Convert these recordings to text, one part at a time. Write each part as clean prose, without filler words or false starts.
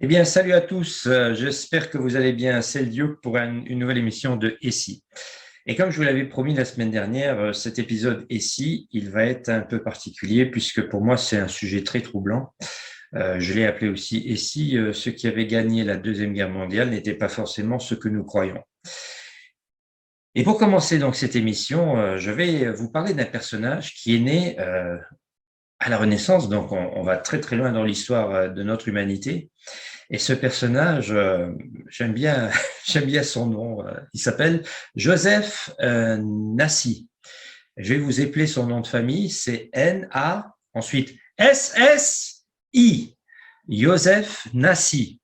Eh bien, salut à tous. J'espère que vous allez bien. C'est le Duke pour une nouvelle émission de ESSI. Et comme je vous l'avais promis la semaine dernière, cet épisode ESSI, il va être un peu particulier puisque pour moi, c'est un sujet très troublant. Je l'ai appelé aussi ESSI. Ceux qui avaient gagné la Deuxième Guerre mondiale n'étaient pas forcément ceux que nous croyons. Et pour commencer donc cette émission, je vais vous parler d'un personnage qui est né à la Renaissance. Donc, on va très très loin dans l'histoire de notre humanité. Et ce personnage, j'aime bien, j'aime bien son nom. Il s'appelle Joseph Nassy. Je vais vous épeler son nom de famille. C'est N-A, ensuite S-S-I. Joseph Nassy.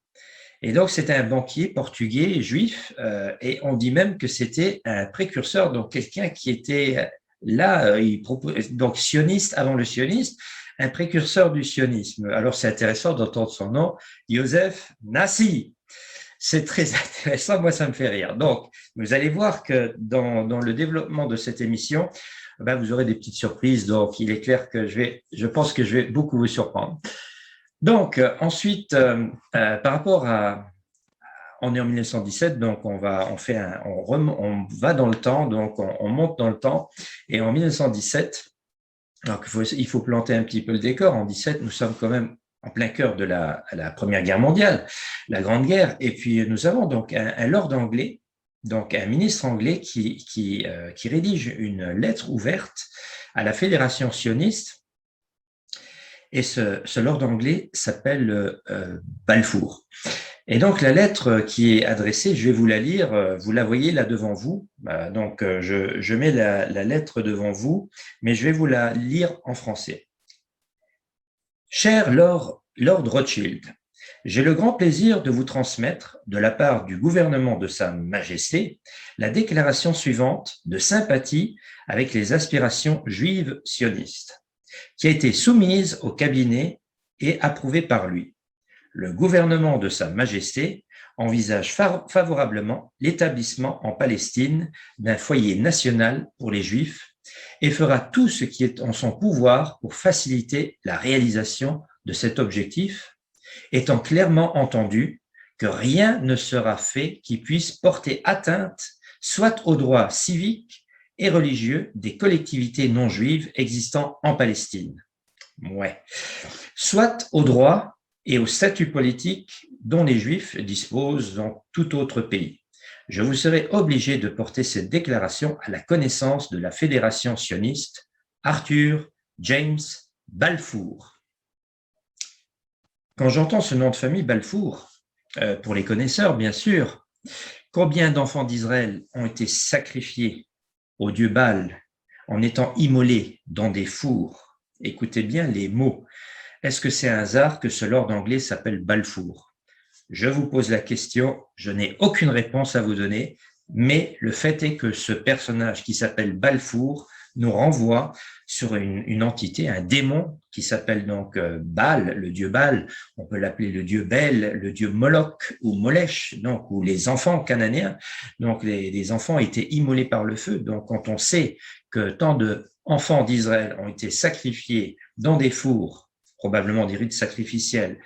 Et donc, c'était un banquier portugais, juif, et on dit même que c'était un précurseur, donc quelqu'un qui était là, donc sioniste avant le sionisme, un précurseur du sionisme. Alors, c'est intéressant d'entendre son nom, Joseph Nassy. C'est très intéressant, moi, ça me fait rire. Donc, vous allez voir que dans le développement de cette émission, ben, vous aurez des petites surprises. Donc, il est clair que je pense que je vais beaucoup vous surprendre. Donc, ensuite, par rapport on est en 1917, donc on va dans le temps, donc on monte dans le temps, et en 1917, donc il faut planter un petit peu le décor. En 17, nous sommes quand même en plein cœur de la Première Guerre mondiale, la Grande Guerre, et puis nous avons donc un lord anglais, donc un ministre anglais qui rédige une lettre ouverte à la Fédération sioniste. Et ce lord anglais s'appelle Balfour. Et donc, la lettre qui est adressée, je vais vous la lire, vous la voyez là devant vous. Donc, je mets la lettre devant vous, mais je vais vous la lire en français. Cher Lord Rothschild, j'ai le grand plaisir de vous transmettre, de la part du gouvernement de Sa Majesté, la déclaration suivante de sympathie avec les aspirations juives sionistes, qui a été soumise au cabinet et approuvée par lui. Le gouvernement de Sa Majesté envisage favorablement l'établissement en Palestine d'un foyer national pour les Juifs et fera tout ce qui est en son pouvoir pour faciliter la réalisation de cet objectif, étant clairement entendu que rien ne sera fait qui puisse porter atteinte soit aux droits civiques et religieux des collectivités non juives existant en Palestine, soit aux droits et au statut politique dont les Juifs disposent dans tout autre pays. Je vous serai obligé de porter cette déclaration à la connaissance de la Fédération sioniste Arthur James Balfour. Quand j'entends ce nom de famille Balfour, pour les connaisseurs bien sûr, combien d'enfants d'Israël ont été sacrifiés au dieu Baal en étant immolés dans des fours? Écoutez bien les mots. Est-ce que c'est un hasard que ce lord anglais s'appelle Balfour? Je vous pose la question, je n'ai aucune réponse à vous donner, mais le fait est que ce personnage qui s'appelle Balfour nous renvoie sur une entité, un démon qui s'appelle donc Baal, le dieu Baal. On peut l'appeler le dieu Bel, le dieu Moloch ou Molech, donc, ou les enfants cananéens. Donc les enfants étaient immolés par le feu. Donc quand on sait que tant d'enfants d'Israël ont été sacrifiés dans des fours, probablement des rites sacrificiels,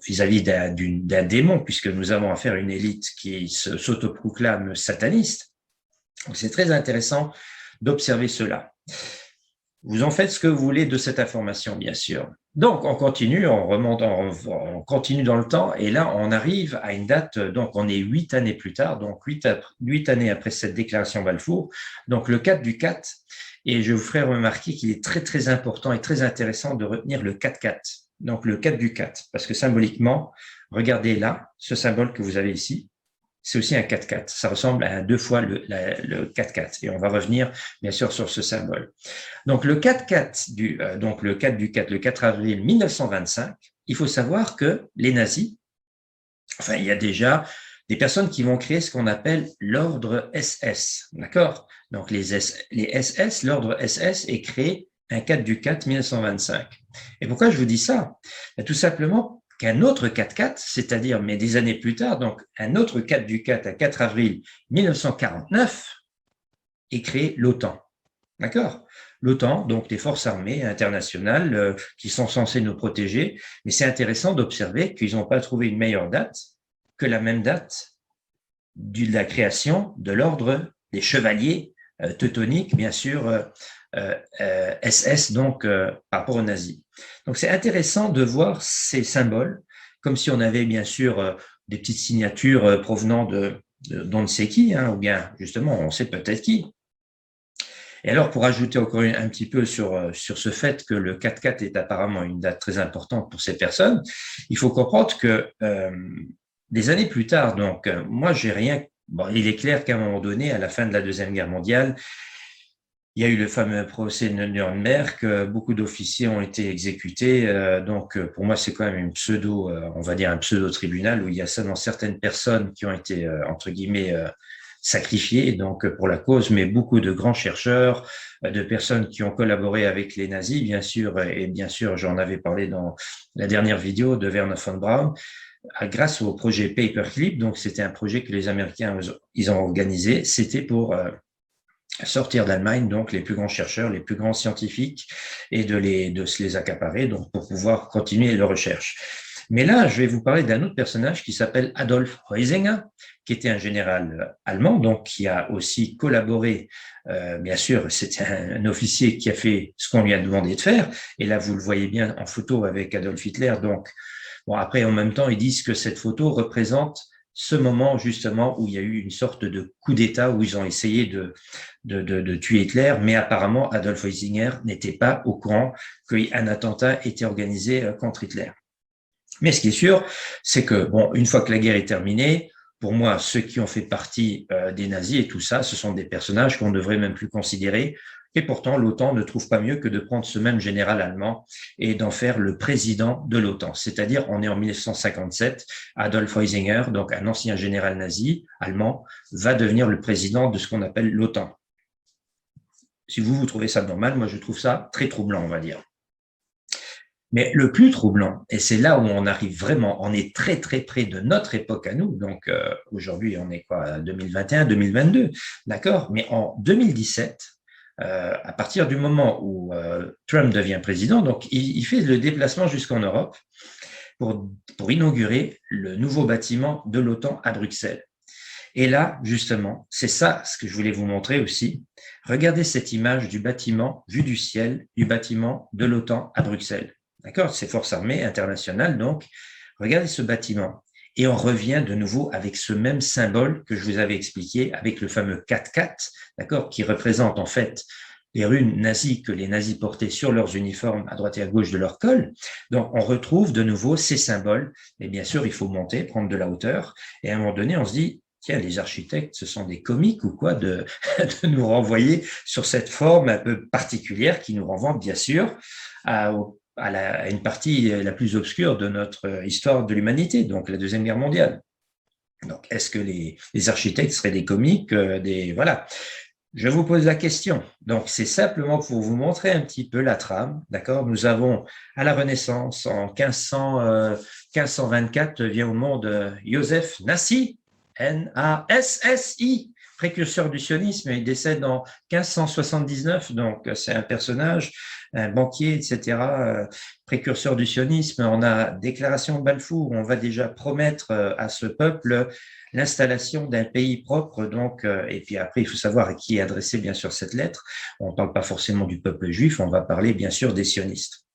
vis-à-vis d'un démon, puisque nous avons affaire à une élite qui s'autoproclame sataniste. Donc c'est très intéressant d'observer cela. Vous en faites ce que vous voulez de cette information, bien sûr. Donc, on continue, on continue dans le temps, et là, on arrive à une date, donc on est 8 années plus tard, donc 8 années après cette déclaration Balfour, donc le 4 du 4, et je vous ferai remarquer qu'il est très, très important et très intéressant de retenir le 4-4, donc le 4 du 4, parce que symboliquement, regardez là, ce symbole que vous avez ici, c'est aussi un 4-4. Ça ressemble à 2 fois le 4-4. Et on va revenir, bien sûr, sur ce symbole. Donc, le 4-4 donc le 4 du 4, le 4 avril 1925, il faut savoir que les nazis, enfin, il y a déjà des personnes qui vont créer ce qu'on appelle l'ordre SS. D'accord? Donc, les SS, l'ordre SS est créé un 4 du 4 1925. Et pourquoi je vous dis ça? Tout simplement qu'un autre 4-4, c'est-à-dire, mais des années plus tard, donc un autre 4 du 4 à 4 avril 1949, est créé l'OTAN. D'accord? l'OTAN, donc les forces armées internationales qui sont censées nous protéger. Mais c'est intéressant d'observer qu'ils n'ont pas trouvé une meilleure date que la même date de la création de l'ordre des chevaliers teutoniques, bien sûr, SS, donc par rapport aux nazis. Donc c'est intéressant de voir ces symboles, comme si on avait bien sûr des petites signatures provenant d'on ne sait qui, hein, ou bien justement on sait peut-être qui. Et alors, pour ajouter encore un petit peu sur ce fait que le 4-4 est apparemment une date très importante pour ces personnes, il faut comprendre que des années plus tard, donc moi j'ai rien. Bon, il est clair qu'à un moment donné, à la fin de la Deuxième Guerre mondiale, il y a eu le fameux procès de Nuremberg, beaucoup d'officiers ont été exécutés. Donc, pour moi, c'est quand même une pseudo, on va dire un pseudo-tribunal où il y a seulement certaines personnes qui ont été, entre guillemets, sacrifiées donc pour la cause, mais beaucoup de grands chercheurs, de personnes qui ont collaboré avec les nazis, bien sûr, et bien sûr, j'en avais parlé dans la dernière vidéo de Wernher von Braun, grâce au projet Paperclip. Donc, c'était un projet que les Américains, ils ont organisé. C'était pour sortir d'Allemagne, donc les plus grands chercheurs, les plus grands scientifiques, et de se les accaparer, donc pour pouvoir continuer leurs recherches. Mais là, je vais vous parler d'un autre personnage qui s'appelle Adolf Heusinger, qui était un général allemand, donc qui a aussi collaboré. Bien sûr, c'était un officier qui a fait ce qu'on lui a demandé de faire. Et là, vous le voyez bien en photo avec Adolf Hitler. Donc, bon, après, en même temps, ils disent que cette photo représente ce moment justement où il y a eu une sorte de coup d'État où ils ont essayé de tuer Hitler, mais apparemment Adolf Heusinger n'était pas au courant qu'un attentat était organisé contre Hitler. Mais ce qui est sûr, c'est que bon, une fois que la guerre est terminée, pour moi, ceux qui ont fait partie des nazis et tout ça, ce sont des personnages qu'on ne devrait même plus considérer. Et pourtant, l'OTAN ne trouve pas mieux que de prendre ce même général allemand et d'en faire le président de l'OTAN. C'est-à-dire, on est en 1957, Adolf Heusinger, donc un ancien général nazi allemand, va devenir le président de ce qu'on appelle l'OTAN. Si vous trouvez ça normal, moi je trouve ça très troublant, on va dire. Mais le plus troublant, et c'est là où on arrive vraiment, on est très très près de notre époque à nous, donc aujourd'hui on est quoi, 2021, 2022, d'accord? Mais en 2017, à partir du moment où Trump devient président, donc il fait le déplacement jusqu'en Europe pour inaugurer le nouveau bâtiment de l'OTAN à Bruxelles. Et là, justement, c'est ça ce que je voulais vous montrer aussi. Regardez cette image du bâtiment, vue du ciel, du bâtiment de l'OTAN à Bruxelles. D'accord? C'est Forces armées internationales, donc. Regardez ce bâtiment. Et on revient de nouveau avec ce même symbole que je vous avais expliqué, avec le fameux 4-4, d'accord, qui représente en fait les runes nazies que les nazis portaient sur leurs uniformes à droite et à gauche de leur col. Donc, on retrouve de nouveau ces symboles. Et bien sûr, il faut monter, prendre de la hauteur. Et à un moment donné, on se dit, tiens, les architectes, ce sont des comiques ou quoi de nous renvoyer sur cette forme un peu particulière qui nous renvoie bien sûr à une partie la plus obscure de notre histoire de l'humanité, donc la Deuxième Guerre mondiale. Donc, est-ce que les architectes seraient des comiques, voilà. Je vous pose la question. Donc, c'est simplement pour vous montrer un petit peu la trame, d'accord? Nous avons à la Renaissance, en 1524, vient au monde Joseph Nassi, N-A-S-S-I, précurseur du sionisme. Il décède en 1579, donc c'est un personnage, un banquier, etc., précurseur du sionisme. On a Déclaration de Balfour, on va déjà promettre à ce peuple l'installation d'un pays propre, donc, et puis après, il faut savoir à qui est adressée bien sûr cette lettre. On ne parle pas forcément du peuple juif, on va parler bien sûr des sionistes.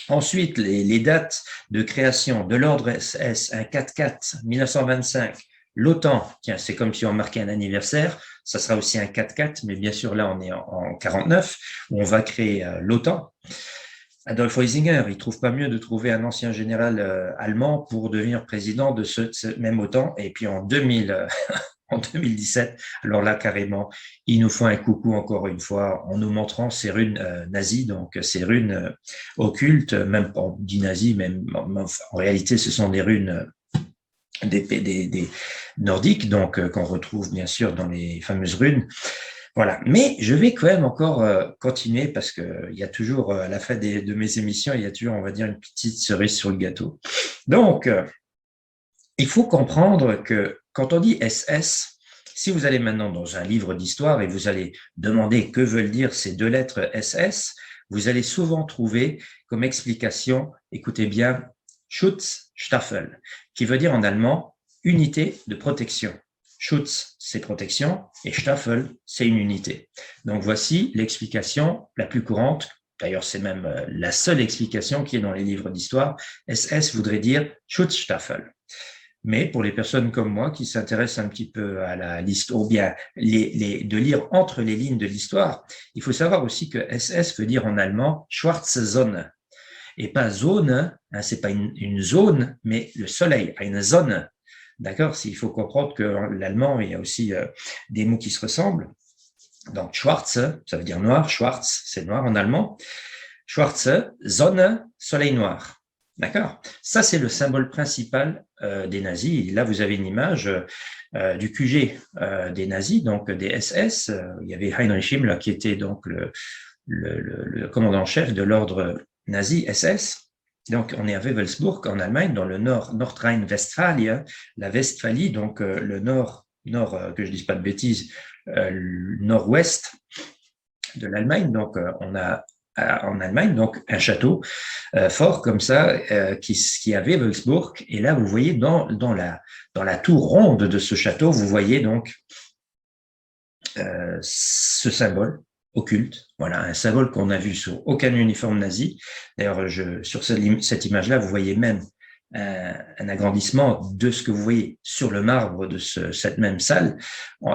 Ensuite, les dates de création de l'ordre SS, un 4-4, 1925, l'OTAN, tiens, c'est comme si on marquait un anniversaire, ça sera aussi un 4-4, mais bien sûr là on est en 49, où on va créer l'OTAN. Adolf Heusinger, il trouve pas mieux de trouver un ancien général allemand pour devenir président de ce même OTAN. Et puis en 2017, alors là carrément, ils nous font un coucou encore une fois en nous montrant ces runes nazies, donc ces runes occultes, même on dit nazies, même en réalité ce sont des runes des nordiques, donc qu'on retrouve bien sûr dans les fameuses runes. Voilà, mais je vais quand même encore continuer parce que il y a toujours à la fin de mes émissions, il y a toujours, on va dire, une petite cerise sur le gâteau. Donc, il faut comprendre que quand on dit SS, Si vous allez maintenant dans un livre d'histoire et vous allez demander que veulent dire ces deux lettres SS, vous allez souvent trouver comme explication, écoutez bien, Schutzstaffel, qui veut dire en allemand unité de protection. Schutz, c'est protection, et Staffel, c'est une unité. Donc voici l'explication la plus courante. D'ailleurs, c'est même la seule explication qui est dans les livres d'histoire. SS voudrait dire Schutzstaffel. Mais pour les personnes comme moi qui s'intéressent un petit peu à la liste, ou bien de lire entre les lignes de l'histoire, il faut savoir aussi que SS veut dire en allemand Schwarze Sonne. Et pas zone, hein, c'est pas une zone, mais le soleil, une zone. D'accord? Il faut comprendre que l'allemand, il y a aussi des mots qui se ressemblent. Donc, Schwarze, ça veut dire noir. Schwarz, c'est noir en allemand. Schwarze, Sonne, soleil noir. D'accord? Ça, c'est le symbole principal des nazis. Et là, vous avez une image du QG des nazis, donc des SS. Il y avait Heinrich Himmler qui était donc le commandant-chef de l'ordre nazi SS. Donc, on est à Wewelsburg, en Allemagne, dans le nord, Nordrhein-Westphalie, la Westphalie, donc le nord, que je ne dise pas de bêtises, le nord-ouest de l'Allemagne. Donc, on a en Allemagne, donc un château fort comme ça qui avait Wewelsburg. Et là, vous voyez dans la tour ronde de ce château, vous voyez donc ce symbole occulte. Voilà, un symbole qu'on n'a vu sur aucun uniforme nazi. D'ailleurs, sur cette image-là, vous voyez même un agrandissement de ce que vous voyez sur le marbre de cette même salle.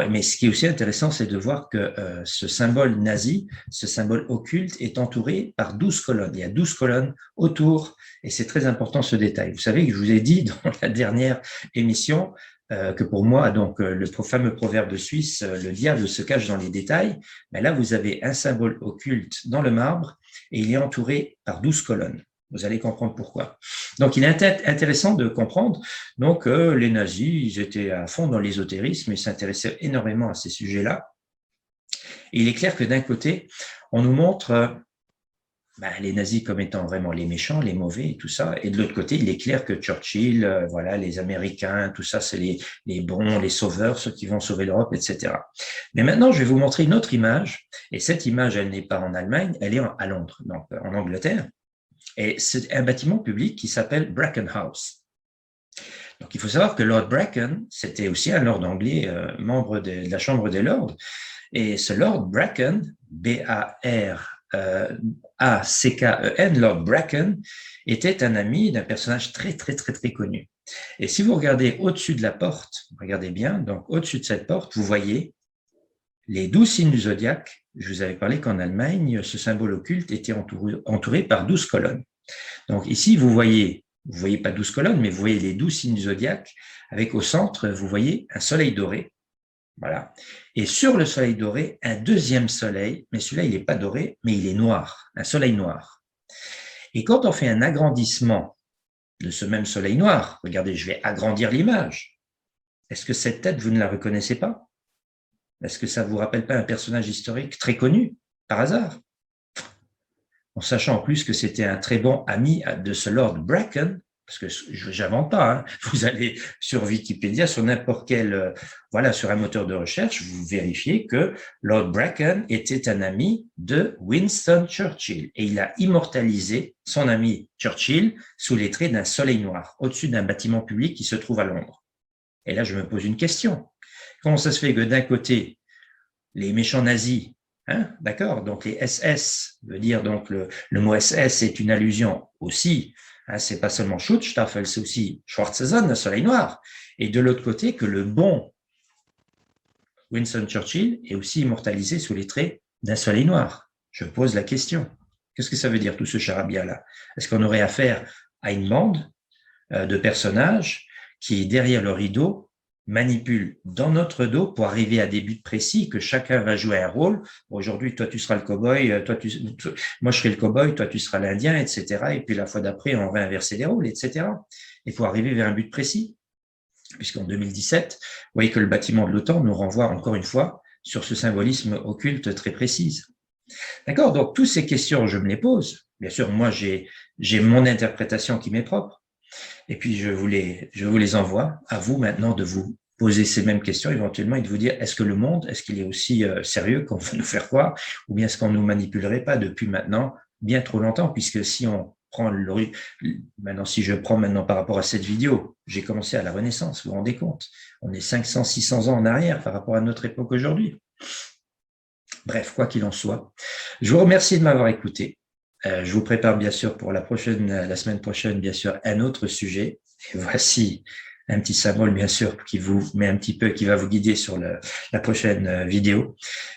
Mais ce qui est aussi intéressant, c'est de voir que ce symbole nazi, ce symbole occulte, est entouré par 12 colonnes. Il y a 12 colonnes autour, et c'est très important ce détail. Vous savez que je vous ai dit dans la dernière émission que pour moi, donc le fameux proverbe de Suisse, le diable se cache dans les détails. Mais là, vous avez un symbole occulte dans le marbre, et il est entouré par 12 colonnes. Vous allez comprendre pourquoi. Donc, il est intéressant de comprendre donc les nazis, ils étaient à fond dans l'ésotérisme et s'intéressaient énormément à ces sujets-là. Et il est clair que d'un côté, on nous montre les nazis comme étant vraiment les méchants, les mauvais et tout ça. Et de l'autre côté, il est clair que Churchill, voilà, les Américains, tout ça, c'est les bons, les sauveurs, ceux qui vont sauver l'Europe, etc. Mais maintenant, je vais vous montrer une autre image. Et cette image, elle n'est pas en Allemagne, elle est à Londres, donc en Angleterre. Et c'est un bâtiment public qui s'appelle Bracken House. Donc, il faut savoir que Lord Bracken, c'était aussi un lord anglais, membre de la Chambre des Lords. Et ce Lord Bracken, B-A-R-A-C-K-E-N, Lord Bracken, était un ami d'un personnage très, très, très, très connu. Et si vous regardez au-dessus de la porte, regardez bien, donc au-dessus de cette porte, vous voyez les 12 signes du zodiaque. Je vous avais parlé qu'en Allemagne, ce symbole occulte était entouré par 12 colonnes. Donc ici, vous voyez pas 12 colonnes, mais vous voyez les 12 signes du zodiaque, avec au centre, vous voyez un soleil doré. Voilà. Et sur le soleil doré, un deuxième soleil, mais celui-là, il n'est pas doré, mais il est noir, un soleil noir. Et quand on fait un agrandissement de ce même soleil noir, regardez, je vais agrandir l'image. Est-ce que cette tête, vous ne la reconnaissez pas? Est-ce que ça ne vous rappelle pas un personnage historique très connu, par hasard? En sachant en plus que c'était un très bon ami de ce Lord Bracken, parce que je n'invente pas, hein. Vous allez sur Wikipédia, sur n'importe quel, sur un moteur de recherche, vous vérifiez que Lord Bracken était un ami de Winston Churchill et il a immortalisé son ami Churchill sous les traits d'un soleil noir au-dessus d'un bâtiment public qui se trouve à Londres. Et là, je me pose une question. Comment ça se fait que d'un côté, les méchants nazis, d'accord, donc les SS, veut dire donc le mot SS est une allusion aussi, c'est pas seulement Schutzstaffel, c'est aussi Schwarze Sonne, le soleil noir, et de l'autre côté que le bon Winston Churchill est aussi immortalisé sous les traits d'un soleil noir. Je pose la question. Qu'est-ce que ça veut dire tout ce charabia-là? Est-ce qu'on aurait affaire à une bande de personnages qui, derrière le rideau, manipule dans notre dos pour arriver à des buts précis, que chacun va jouer un rôle. Aujourd'hui, toi, tu seras le cow-boy, moi, je serai le cow-boy, toi, tu seras l'Indien, etc. Et puis, la fois d'après, on va inverser les rôles, etc. Et pour arriver vers un but précis. Puisqu'en 2017, vous voyez que le bâtiment de l'OTAN nous renvoie encore une fois sur ce symbolisme occulte très précis. D'accord? Donc, toutes ces questions, je me les pose. Bien sûr, moi, j'ai mon interprétation qui m'est propre. Et puis, je vous les envoie à vous maintenant de vous poser ces mêmes questions éventuellement et de vous dire, est-ce que le monde, est-ce qu'il est aussi sérieux qu'on veut nous faire croire, ou bien est-ce qu'on ne nous manipulerait pas depuis maintenant bien trop longtemps, puisque si on prend maintenant, si je prends maintenant par rapport à cette vidéo, j'ai commencé à la Renaissance, vous vous rendez compte? On est 500, 600 ans en arrière par rapport à notre époque aujourd'hui. Bref, quoi qu'il en soit, je vous remercie de m'avoir écouté. Je vous prépare bien sûr pour la semaine prochaine, bien sûr, un autre sujet. Et voici un petit symbole, bien sûr, qui vous met un petit peu, qui va vous guider sur la prochaine vidéo.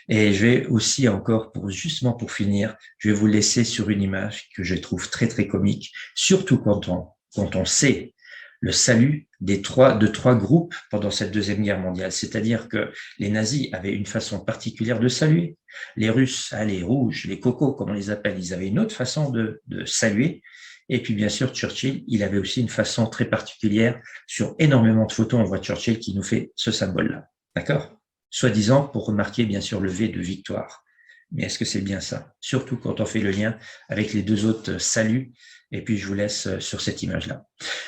Et je vais aussi encore, justement pour finir, je vais vous laisser sur une image que je trouve très, très comique, surtout quand on sait le salut de trois groupes pendant cette Deuxième Guerre mondiale. C'est-à-dire que les nazis avaient une façon particulière de saluer. Les Russes, les rouges, les cocos, comme on les appelle, ils avaient une autre façon de saluer. Et puis, bien sûr, Churchill, il avait aussi une façon très particulière. Sur énormément de photos, on voit Churchill qui nous fait ce symbole-là. D'accord? Soi-disant pour remarquer, bien sûr, le V de victoire. Mais est-ce que c'est bien ça? Surtout quand on fait le lien avec les deux autres saluts. Et puis, je vous laisse sur cette image-là.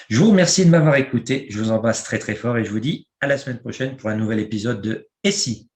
Je vous remercie de m'avoir écouté. Je vous embrasse très, très fort et je vous dis à la semaine prochaine pour un nouvel épisode de Et si?